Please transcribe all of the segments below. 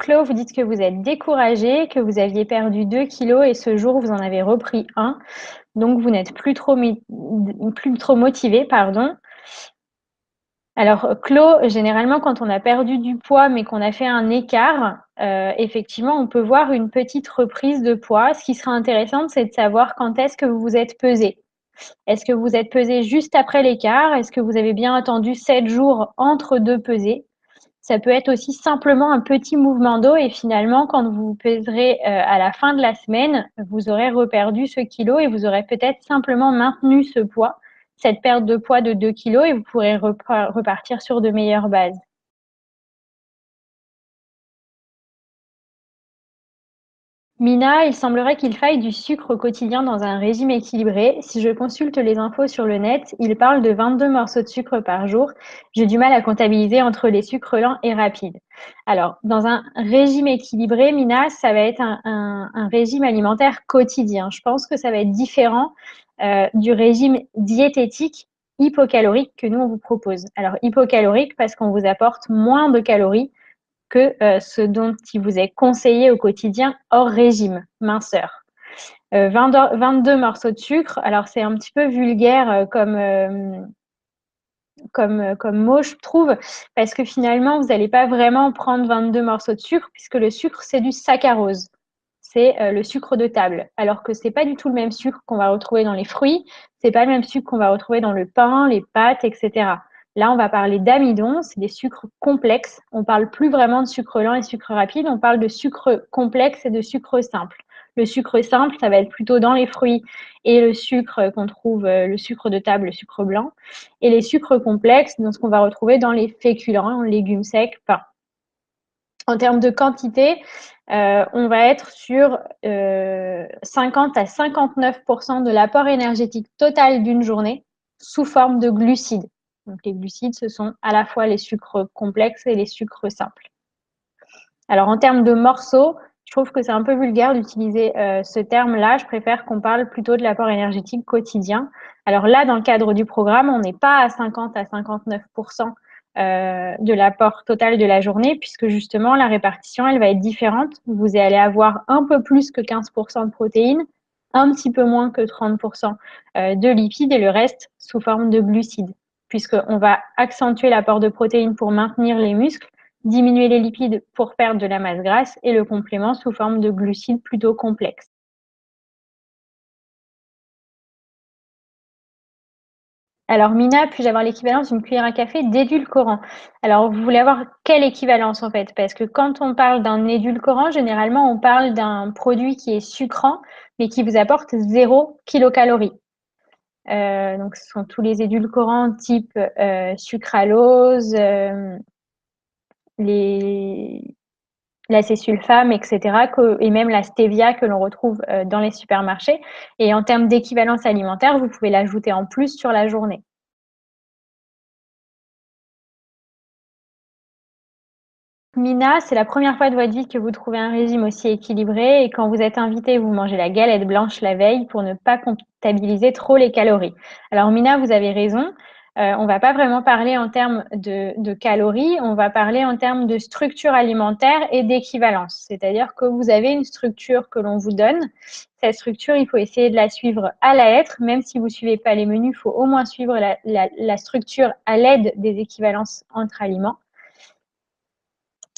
Claude, vous dites que vous êtes découragé, que vous aviez perdu 2 kilos et ce jour, vous en avez repris 1. Donc, vous n'êtes plus trop motivé, pardon. Alors, Claude, généralement, quand on a perdu du poids, mais qu'on a fait un écart, effectivement, on peut voir une petite reprise de poids. Ce qui sera intéressant, c'est de savoir quand est-ce que vous vous êtes pesé. Est-ce que vous êtes pesé juste après l'écart? Est-ce que vous avez bien attendu 7 jours entre deux pesées? Ça peut être aussi simplement un petit mouvement d'eau et finalement, quand vous vous pèserez à la fin de la semaine, vous aurez reperdu ce kilo et vous aurez peut-être simplement maintenu ce poids, cette perte de poids de 2 kilos et vous pourrez repartir sur de meilleures bases. Mina, il semblerait qu'il faille du sucre au quotidien dans un régime équilibré. Si je consulte les infos sur le net, il parle de 22 morceaux de sucre par jour. J'ai du mal à comptabiliser entre les sucres lents et rapides. Alors, dans un régime équilibré, Mina, ça va être un régime alimentaire quotidien. Je pense que ça va être différent du régime diététique hypocalorique que nous, on vous propose. Alors, hypocalorique parce qu'on vous apporte moins de calories que ce dont il vous est conseillé au quotidien hors régime, minceur. 22 morceaux de sucre, alors c'est un petit peu vulgaire comme mot, je trouve, parce que finalement, vous n'allez pas vraiment prendre 22 morceaux de sucre, puisque le sucre, c'est du saccharose. C'est le sucre de table. Alors que c'est pas du tout le même sucre qu'on va retrouver dans les fruits, c'est pas le même sucre qu'on va retrouver dans le pain, les pâtes, etc. Là, on va parler d'amidon, c'est des sucres complexes. On parle plus vraiment de sucre lent et sucre rapide, on parle de sucre complexe et de sucre simple. Le sucre simple, ça va être plutôt dans les fruits et le sucre qu'on trouve, le sucre de table, le sucre blanc. Et les sucres complexes, donc ce qu'on va retrouver dans les féculents, légumes secs, pain. En termes de quantité, on va être sur 50 à 59% de l'apport énergétique total d'une journée sous forme de glucides. Donc les glucides, ce sont à la fois les sucres complexes et les sucres simples. Alors en termes de morceaux, je trouve que c'est un peu vulgaire d'utiliser ce terme-là. Je préfère qu'on parle plutôt de l'apport énergétique quotidien. Alors là, dans le cadre du programme, on n'est pas à 50 à 59% de l'apport total de la journée, puisque justement, la répartition, elle va être différente. Vous allez avoir un peu plus que 15% de protéines, un petit peu moins que 30% de lipides et le reste sous forme de glucides, puisqu'on va accentuer l'apport de protéines pour maintenir les muscles, diminuer les lipides pour perdre de la masse grasse et le complément sous forme de glucides plutôt complexes. Alors Mina, puis-je avoir l'équivalence d'une cuillère à café d'édulcorant? Alors vous voulez avoir quelle équivalence en fait? Parce que quand on parle d'un édulcorant, généralement on parle d'un produit qui est sucrant mais qui vous apporte 0 kilocalories. Donc ce sont tous les édulcorants type sucralose, les l'acésulfame, etc., et même la stevia que l'on retrouve dans les supermarchés. Et en termes d'équivalence alimentaire, vous pouvez l'ajouter en plus sur la journée. Mina, c'est la première fois de votre vie que vous trouvez un régime aussi équilibré et quand vous êtes invité, vous mangez la galette blanche la veille pour ne pas comptabiliser trop les calories. Alors Mina, vous avez raison. On va pas vraiment parler en termes de calories, on va parler en termes de structure alimentaire et d'équivalence. C'est-à-dire que vous avez une structure que l'on vous donne. Cette structure, il faut essayer de la suivre à la lettre. Même si vous ne suivez pas les menus, il faut au moins suivre la structure à l'aide des équivalences entre aliments.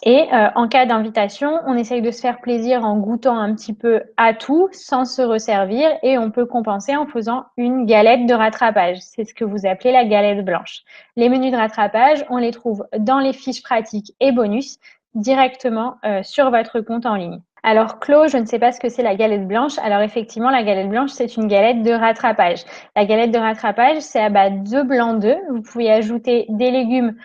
Et en cas d'invitation, on essaye de se faire plaisir en goûtant un petit peu à tout sans se resservir et on peut compenser en faisant une galette de rattrapage. C'est ce que vous appelez la galette blanche. Les menus de rattrapage, on les trouve dans les fiches pratiques et bonus directement sur votre compte en ligne. Alors Claude, je ne sais pas ce que c'est la galette blanche. Alors effectivement, la galette blanche, c'est une galette de rattrapage. La galette de rattrapage, c'est à base de blanc d'œuf. Vous pouvez ajouter des légumes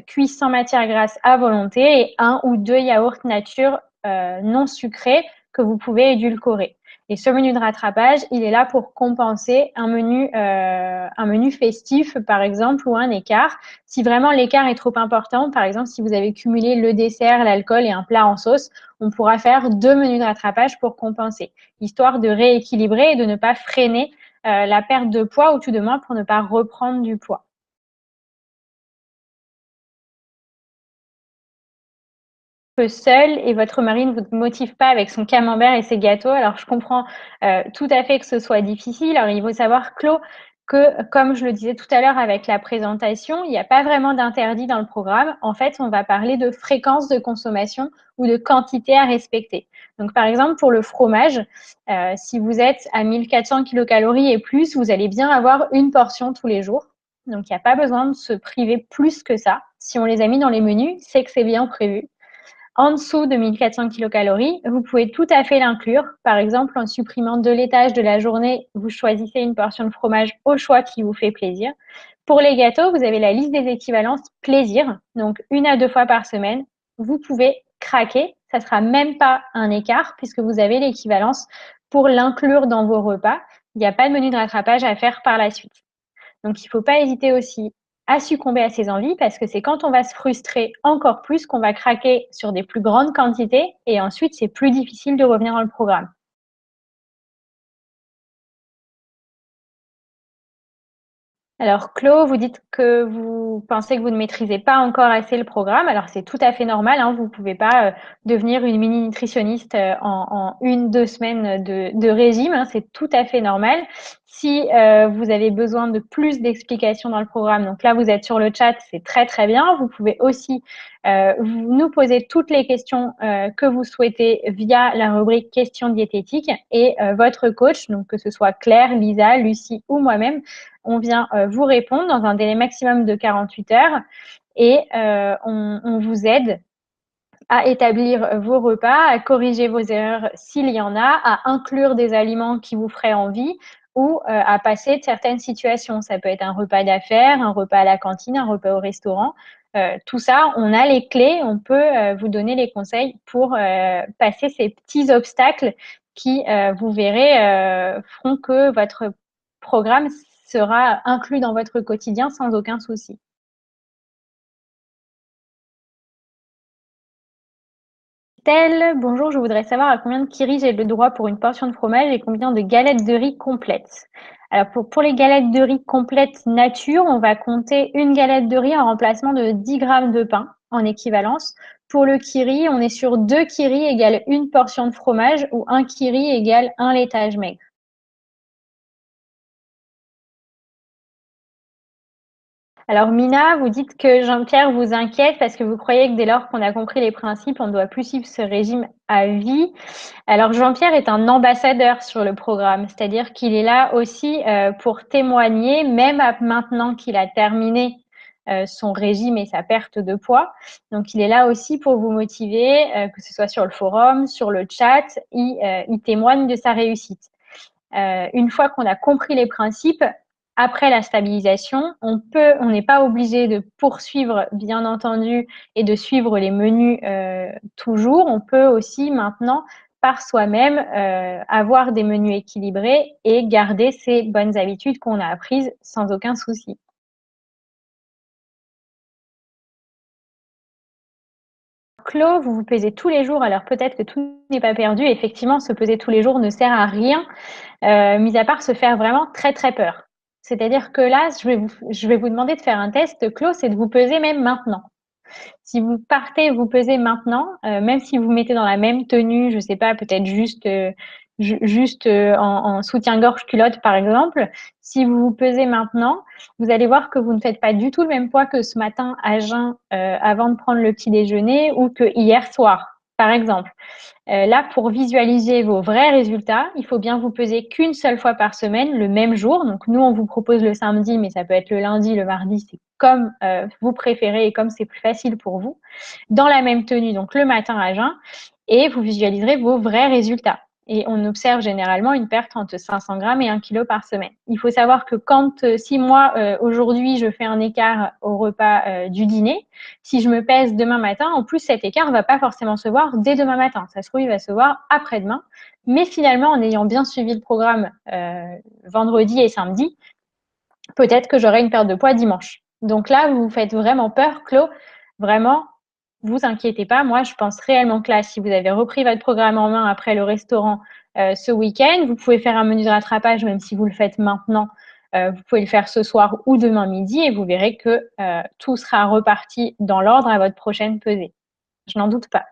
cuits sans matière grasse à volonté et 1 ou 2 yaourts nature non sucrés que vous pouvez édulcorer. Et ce menu de rattrapage, il est là pour compenser un menu festif, par exemple, ou un écart. Si vraiment l'écart est trop important, par exemple, si vous avez cumulé le dessert, l'alcool et un plat en sauce, on pourra faire 2 menus de rattrapage pour compenser, histoire de rééquilibrer et de ne pas freiner la perte de poids ou tout de moins pour ne pas reprendre du poids. peu seul et votre mari ne vous motive pas avec son camembert et ses gâteaux. Alors, je comprends tout à fait que ce soit difficile. Alors, il faut savoir, Claude, que, comme je le disais tout à l'heure avec la présentation, il n'y a pas vraiment d'interdit dans le programme. En fait, on va parler de fréquence de consommation ou de quantité à respecter. Donc, par exemple, pour le fromage, si vous êtes à 1400 kilocalories et plus, vous allez bien avoir une portion tous les jours. Donc, il n'y a pas besoin de se priver plus que ça. Si on les a mis dans les menus, c'est que c'est bien prévu. En dessous de 1400 kilocalories, vous pouvez tout à fait l'inclure. Par exemple, en supprimant de l'étage de la journée, vous choisissez une portion de fromage au choix qui vous fait plaisir. Pour les gâteaux, vous avez la liste des équivalences plaisir. Donc, 1 à 2 fois par semaine, vous pouvez craquer. Ça ne sera même pas un écart puisque vous avez l'équivalence pour l'inclure dans vos repas. Il n'y a pas de menu de rattrapage à faire par la suite. Donc, il ne faut pas hésiter aussi à succomber à ses envies parce que c'est quand on va se frustrer encore plus qu'on va craquer sur des plus grandes quantités et ensuite, c'est plus difficile de revenir dans le programme. Alors, Claude, vous dites que vous pensez que vous ne maîtrisez pas encore assez le programme. Alors, c'est tout à fait normal, hein. Vous ne pouvez pas devenir une mini nutritionniste en 1, 2 semaines de régime, hein. C'est tout à fait normal. Si vous avez besoin de plus d'explications dans le programme, donc là, vous êtes sur le chat, c'est très, très bien. Vous pouvez aussi nous poser toutes les questions que vous souhaitez via la rubrique questions diététiques et votre coach, donc que ce soit Claire, Lisa, Lucie ou moi-même, on vient vous répondre dans un délai maximum de 48 heures et on vous aide à établir vos repas, à corriger vos erreurs s'il y en a, à inclure des aliments qui vous feraient envie ou à passer de certaines situations. Ça peut être un repas d'affaires, un repas à la cantine, un repas au restaurant. Tout ça, on a les clés, on peut vous donner les conseils pour passer ces petits obstacles qui, vous verrez, feront que votre programme sera inclus dans votre quotidien sans aucun souci. Bonjour, je voudrais savoir à combien de kiris j'ai le droit pour une portion de fromage et combien de galettes de riz complètes. Alors pour les galettes de riz complètes nature, on va compter une galette de riz en remplacement de 10 grammes de pain en équivalence. Pour le kiri, on est sur 2 kiris égale une portion de fromage ou un kiri égale un laitage maigre. Alors Mina, vous dites que Jean-Pierre vous inquiète parce que vous croyez que dès lors qu'on a compris les principes, on ne doit plus suivre ce régime à vie. Alors Jean-Pierre est un ambassadeur sur le programme, c'est-à-dire qu'il est là aussi pour témoigner, même maintenant qu'il a terminé son régime et sa perte de poids. Donc il est là aussi pour vous motiver, que ce soit sur le forum, sur le chat, il témoigne de sa réussite. Une fois qu'on a compris les principes, après la stabilisation, on n'est pas obligé de poursuivre, bien entendu, et de suivre les menus toujours. On peut aussi maintenant, par soi-même, avoir des menus équilibrés et garder ces bonnes habitudes qu'on a apprises sans aucun souci. Claude, vous vous pesez tous les jours, alors peut-être que tout n'est pas perdu. Effectivement, se peser tous les jours ne sert à rien, mis à part se faire vraiment très très peur. C'est-à-dire que là, je vais vous demander de faire un test, Claude, c'est de vous peser même maintenant. Si vous partez vous peser maintenant, même si vous mettez dans la même tenue, je sais pas, peut-être juste en soutien-gorge culotte par exemple, si vous vous pesez maintenant, vous allez voir que vous ne faites pas du tout le même poids que ce matin à jeun avant de prendre le petit déjeuner ou que hier soir, par exemple. Là, pour visualiser vos vrais résultats, il faut bien vous peser qu'une seule fois par semaine, le même jour. Donc, nous, on vous propose le samedi, mais ça peut être le lundi, le mardi, c'est comme vous préférez et comme c'est plus facile pour vous. Dans la même tenue, donc le matin à jeun, et vous visualiserez vos vrais résultats. Et on observe généralement une perte entre 500 grammes et 1 kg par semaine. Il faut savoir que si moi, aujourd'hui, je fais un écart au repas du dîner, si je me pèse demain matin, en plus, cet écart ne va pas forcément se voir dès demain matin. Ça se trouve, il va se voir après-demain. Mais finalement, en ayant bien suivi le programme vendredi et samedi, peut-être que j'aurai une perte de poids dimanche. Donc là, vous vous faites vraiment peur, Claude. Vraiment, vous inquiétez pas. Moi, je pense réellement que là, si vous avez repris votre programme en main après le restaurant ce week-end, vous pouvez faire un menu de rattrapage, même si vous le faites maintenant. Vous pouvez le faire ce soir ou demain midi et vous verrez que tout sera reparti dans l'ordre à votre prochaine pesée. Je n'en doute pas.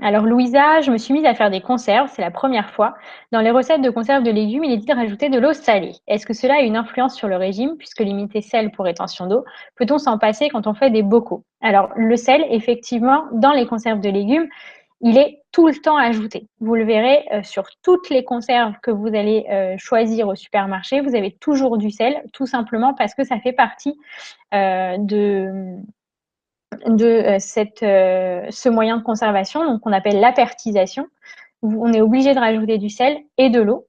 Alors Louisa, je me suis mise à faire des conserves, c'est la première fois. Dans les recettes de conserve de légumes, il est dit de rajouter de l'eau salée. Est-ce que cela a une influence sur le régime, puisque limiter sel pour rétention d'eau? Peut-on s'en passer quand on fait des bocaux? Alors le sel, effectivement, dans les conserves de légumes, il est tout le temps ajouté. Vous le verrez sur toutes les conserves que vous allez choisir au supermarché, vous avez toujours du sel, tout simplement parce que ça fait partie de ce moyen de conservation, donc qu'on appelle l'apertisation. On est obligé de rajouter du sel et de l'eau.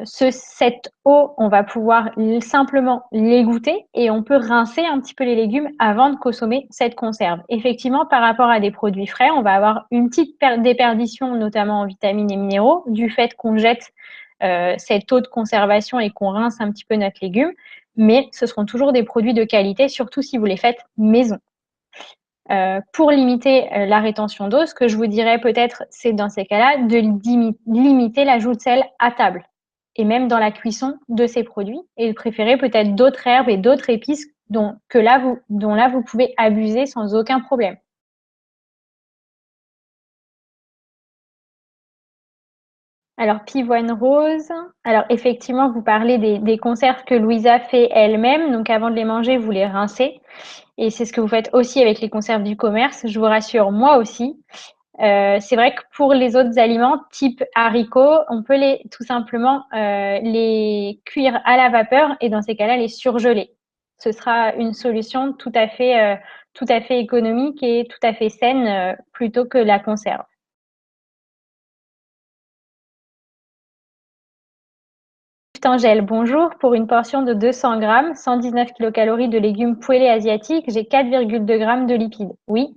Cette eau, on va pouvoir simplement l'égoutter et on peut rincer un petit peu les légumes avant de consommer cette conserve. Effectivement, par rapport à des produits frais, on va avoir une petite déperdition, notamment en vitamines et minéraux, du fait qu'on jette cette eau de conservation et qu'on rince un petit peu notre légume. Mais ce seront toujours des produits de qualité, surtout si vous les faites maison. Pour limiter la rétention d'eau, ce que je vous dirais peut-être, c'est dans ces cas-là de limiter l'ajout de sel à table et même dans la cuisson de ces produits et de préférer peut-être d'autres herbes et d'autres épices dont là vous pouvez abuser sans aucun problème. Alors pivoine rose, alors effectivement vous parlez des conserves que Louisa fait elle-même, donc avant de les manger vous les rincez et c'est ce que vous faites aussi avec les conserves du commerce, je vous rassure, moi aussi. C'est vrai que pour les autres aliments, type haricots, on peut tout simplement les cuire à la vapeur et dans ces cas-là, les surgeler. Ce sera une solution tout à fait économique et tout à fait saine plutôt que la conserve. Angèle, bonjour. Pour une portion de 200 grammes, 119 kilocalories de légumes poêlés asiatiques, j'ai 4,2 grammes de lipides. Oui,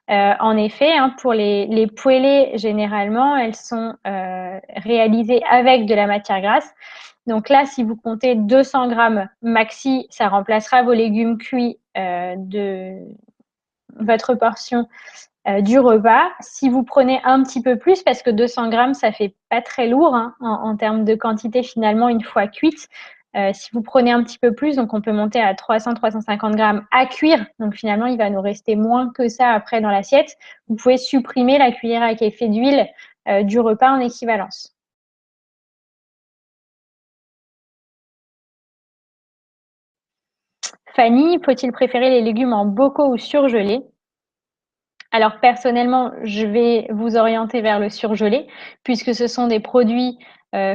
en effet, hein, pour les poêlées, généralement, elles sont réalisées avec de la matière grasse. Donc là, si vous comptez 200 grammes maxi, ça remplacera vos légumes cuits de votre portion du repas. Si vous prenez un petit peu plus, parce que 200 grammes, ça fait pas très lourd hein, en termes de quantité finalement une fois cuite. Si vous prenez un petit peu plus, donc on peut monter à 300-350 grammes à cuire. Donc finalement, il va nous rester moins que ça après dans l'assiette. Vous pouvez supprimer la cuillère à café d'huile du repas en équivalence. Fanny, faut-il préférer les légumes en bocaux ou surgelés? Alors personnellement, je vais vous orienter vers le surgelé, puisque ce sont des produits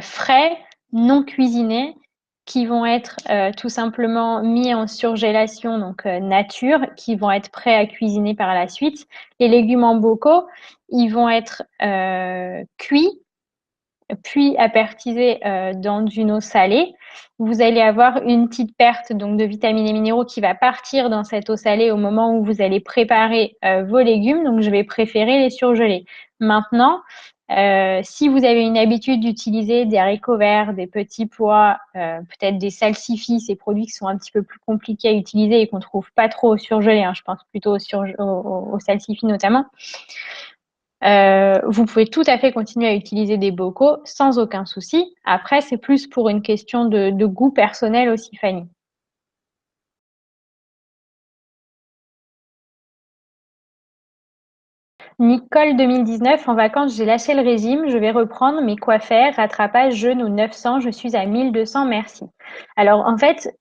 frais, non cuisinés, qui vont être tout simplement mis en surgélation, donc nature, qui vont être prêts à cuisiner par la suite. Les légumes en bocaux, ils vont être cuits puis apertisé dans une eau salée, vous allez avoir une petite perte donc de vitamines et minéraux qui va partir dans cette eau salée au moment où vous allez préparer vos légumes. Donc, je vais préférer les surgeler. Maintenant, si vous avez une habitude d'utiliser des haricots verts, des petits pois, peut-être des salsifis, ces produits qui sont un petit peu plus compliqués à utiliser et qu'on trouve pas trop au surgelé, hein, je pense plutôt aux salsifis notamment. Vous pouvez tout à fait continuer à utiliser des bocaux sans aucun souci. Après, c'est plus pour une question de goût personnel aussi, Fanny. Nicole 2019, en vacances, j'ai lâché le régime, je vais reprendre, mais quoi faire? Rattrapage, jeûne ou 900, je suis à 1200, merci. Alors, en fait,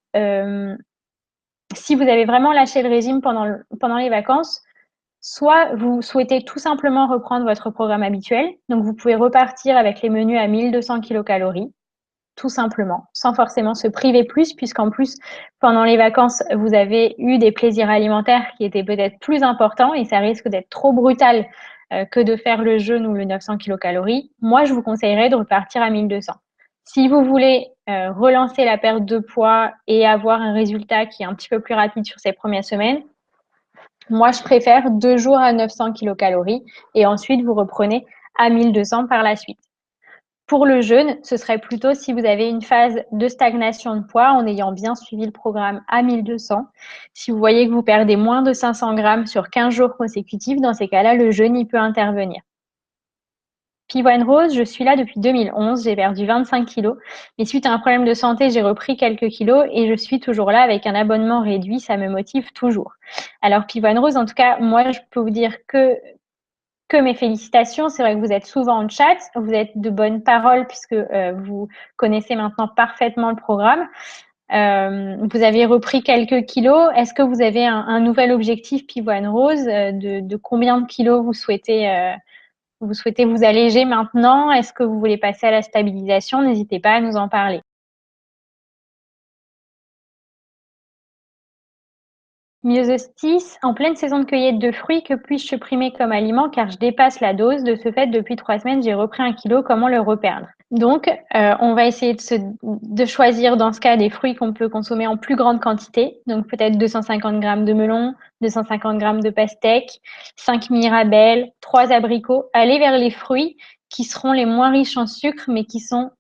si vous avez vraiment lâché le régime pendant les vacances, soit vous souhaitez tout simplement reprendre votre programme habituel, donc vous pouvez repartir avec les menus à 1200 kilocalories, tout simplement, sans forcément se priver plus, puisqu'en plus, pendant les vacances, vous avez eu des plaisirs alimentaires qui étaient peut-être plus importants et ça risque d'être trop brutal que de faire le jeûne ou le 900 kilocalories. Moi, je vous conseillerais de repartir à 1200. Si vous voulez relancer la perte de poids et avoir un résultat qui est un petit peu plus rapide sur ces premières semaines, moi, je préfère 2 jours à 900 kilocalories et ensuite vous reprenez à 1200 par la suite. Pour le jeûne, ce serait plutôt si vous avez une phase de stagnation de poids en ayant bien suivi le programme à 1200. Si vous voyez que vous perdez moins de 500 grammes sur 15 jours consécutifs, dans ces cas-là, le jeûne, il peut intervenir. Pivoine Rose, je suis là depuis 2011, j'ai perdu 25 kilos. Mais suite à un problème de santé, j'ai repris quelques kilos et je suis toujours là avec un abonnement réduit, ça me motive toujours. Alors Pivoine Rose, en tout cas, moi, je peux vous dire que que mes félicitations. C'est vrai que vous êtes souvent en chat, vous êtes de bonnes paroles puisque vous connaissez maintenant parfaitement le programme. Vous avez repris quelques kilos. Est-ce que vous avez un nouvel objectif Pivoine Rose de combien de kilos vous souhaitez vous alléger maintenant? Est-ce que vous voulez passer à la stabilisation? N'hésitez pas à nous en parler. Myosotis, en pleine saison de cueillette de fruits, que puis-je supprimer comme aliment car je dépasse la dose? De ce fait, depuis 3 semaines, j'ai repris 1 kilo. Comment le reperdre? Donc, on va essayer de choisir dans ce cas des fruits qu'on peut consommer en plus grande quantité. Donc, peut-être 250 grammes de melon, 250 grammes de pastèque, 5 mirabelles, 3 abricots. Aller vers les fruits qui seront les moins riches en sucre, mais qui sont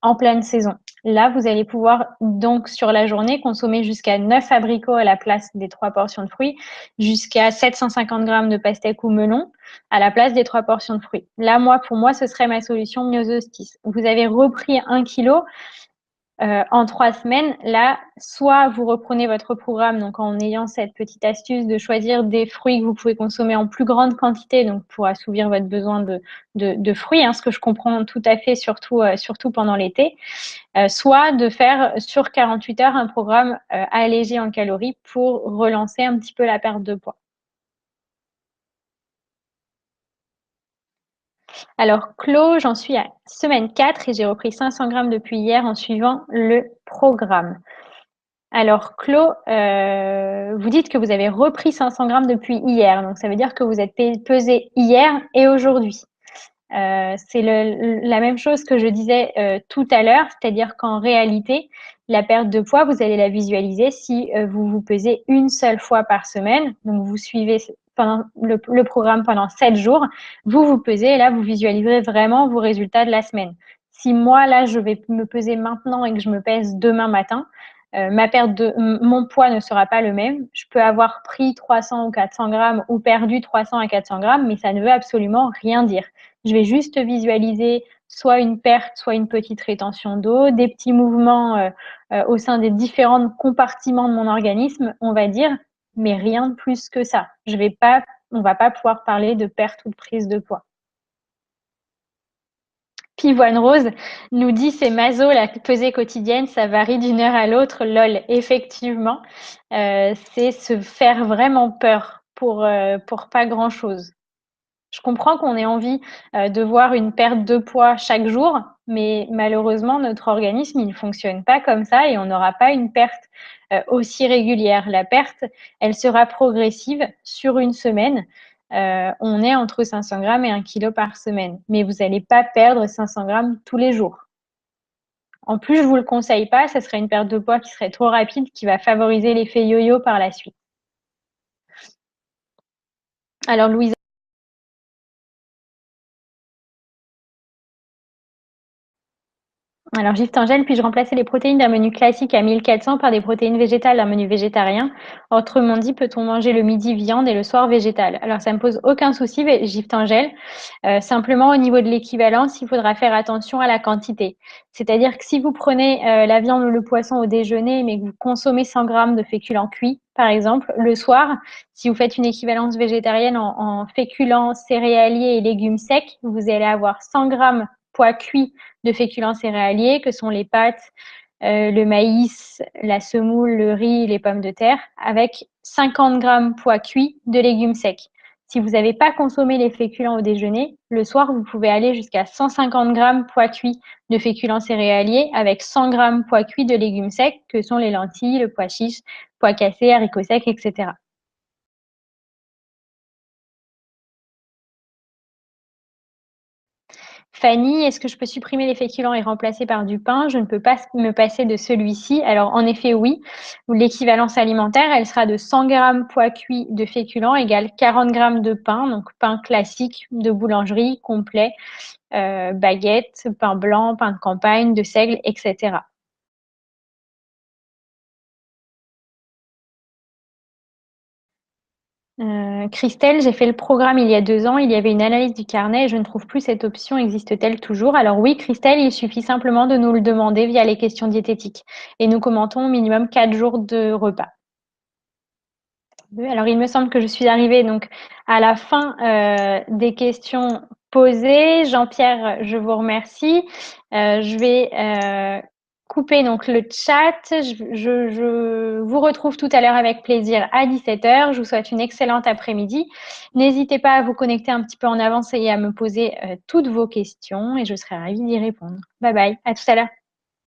en pleine saison. Là, vous allez pouvoir donc sur la journée consommer jusqu'à 9 abricots à la place des 3 portions de fruits, jusqu'à 750 grammes de pastèque ou melon à la place des 3 portions de fruits. Là, pour moi, ce serait ma solution Myosotis. Vous avez repris 1 kilo en 3 semaines. Là, soit vous reprenez votre programme, donc en ayant cette petite astuce de choisir des fruits que vous pouvez consommer en plus grande quantité, donc pour assouvir votre besoin de fruits, ce que je comprends tout à fait, surtout pendant l'été. Soit de faire sur 48 heures un programme allégé en calories pour relancer un petit peu la perte de poids. Alors, Clos, j'en suis à semaine 4 et j'ai repris 500 grammes depuis hier en suivant le programme. Alors, Clos, vous dites que vous avez repris 500 grammes depuis hier, donc ça veut dire que vous êtes pesé hier et aujourd'hui. C'est la même chose que je disais tout à l'heure, c'est-à-dire qu'en réalité, la perte de poids, vous allez la visualiser si vous vous pesez une seule fois par semaine. Donc, vous suivez pendant le programme pendant 7 jours, vous vous pesez et là, vous visualiserez vraiment vos résultats de la semaine. Si moi, là, je vais me peser maintenant et que je me pèse demain matin, mon poids ne sera pas le même. Je peux avoir pris 300 ou 400 grammes ou perdu 300 à 400 grammes, mais ça ne veut absolument rien dire. Je vais juste visualiser soit une perte, soit une petite rétention d'eau, des petits mouvements au sein des différents compartiments de mon organisme, on va dire, mais rien de plus que ça. On va pas pouvoir parler de perte ou de prise de poids. Pivoine Rose nous dit c'est maso, la pesée quotidienne, ça varie d'une heure à l'autre. Lol, effectivement, c'est se faire vraiment peur pour pas grand-chose. Je comprends qu'on ait envie de voir une perte de poids chaque jour, mais malheureusement, notre organisme, il ne fonctionne pas comme ça et on n'aura pas une perte aussi régulière. La perte, elle sera progressive sur une semaine. On est entre 500 grammes et 1 kilo par semaine, mais vous n'allez pas perdre 500 grammes tous les jours. En plus, je ne vous le conseille pas, ça serait une perte de poids qui serait trop rapide, qui va favoriser l'effet yo-yo par la suite. Alors, Louise. Alors, Gifte Angèle, puis-je remplacer les protéines d'un menu classique à 1400 par des protéines végétales d'un menu végétarien? Autrement dit, peut-on manger le midi viande et le soir végétal? Alors, ça me pose aucun souci, Gifte Angèle. Simplement, au niveau de l'équivalence, il faudra faire attention à la quantité. C'est-à-dire que si vous prenez la viande ou le poisson au déjeuner, mais que vous consommez 100 grammes de féculents cuits, par exemple, le soir, si vous faites une équivalence végétarienne en féculents, céréaliers et légumes secs, vous allez avoir 100 grammes poids cuits de féculents céréaliers, que sont les pâtes, le maïs, la semoule, le riz, les pommes de terre, avec 50 grammes poids cuits de légumes secs. Si vous n'avez pas consommé les féculents au déjeuner, le soir, vous pouvez aller jusqu'à 150 grammes poids cuits de féculents céréaliers avec 100 grammes poids cuits de légumes secs, que sont les lentilles, le pois chiche, pois cassés, haricots secs, etc. Fanny, est-ce que je peux supprimer les féculents et remplacer par du pain? Je ne peux pas me passer de celui-ci. Alors, en effet, oui. L'équivalence alimentaire, elle sera de 100 grammes poids cuits de féculents égale 40 grammes de pain, donc pain classique de boulangerie, complet, baguette, pain blanc, pain de campagne, de seigle, etc. Christelle, j'ai fait le programme il y a 2 ans. Il y avait une analyse du carnet et je ne trouve plus cette option. Existe-t-elle toujours? Alors oui, Christelle, il suffit simplement de nous le demander via les questions diététiques. Et nous commentons au minimum 4 jours de repas. Alors, il me semble que je suis arrivée donc à la fin des questions posées. Jean-Pierre, je vous remercie. Je vais couper donc le chat. Je vous retrouve tout à l'heure avec plaisir à 17h. Je vous souhaite une excellente après-midi. N'hésitez pas à vous connecter un petit peu en avance et à me poser toutes vos questions et je serai ravie d'y répondre. Bye bye, à tout à l'heure.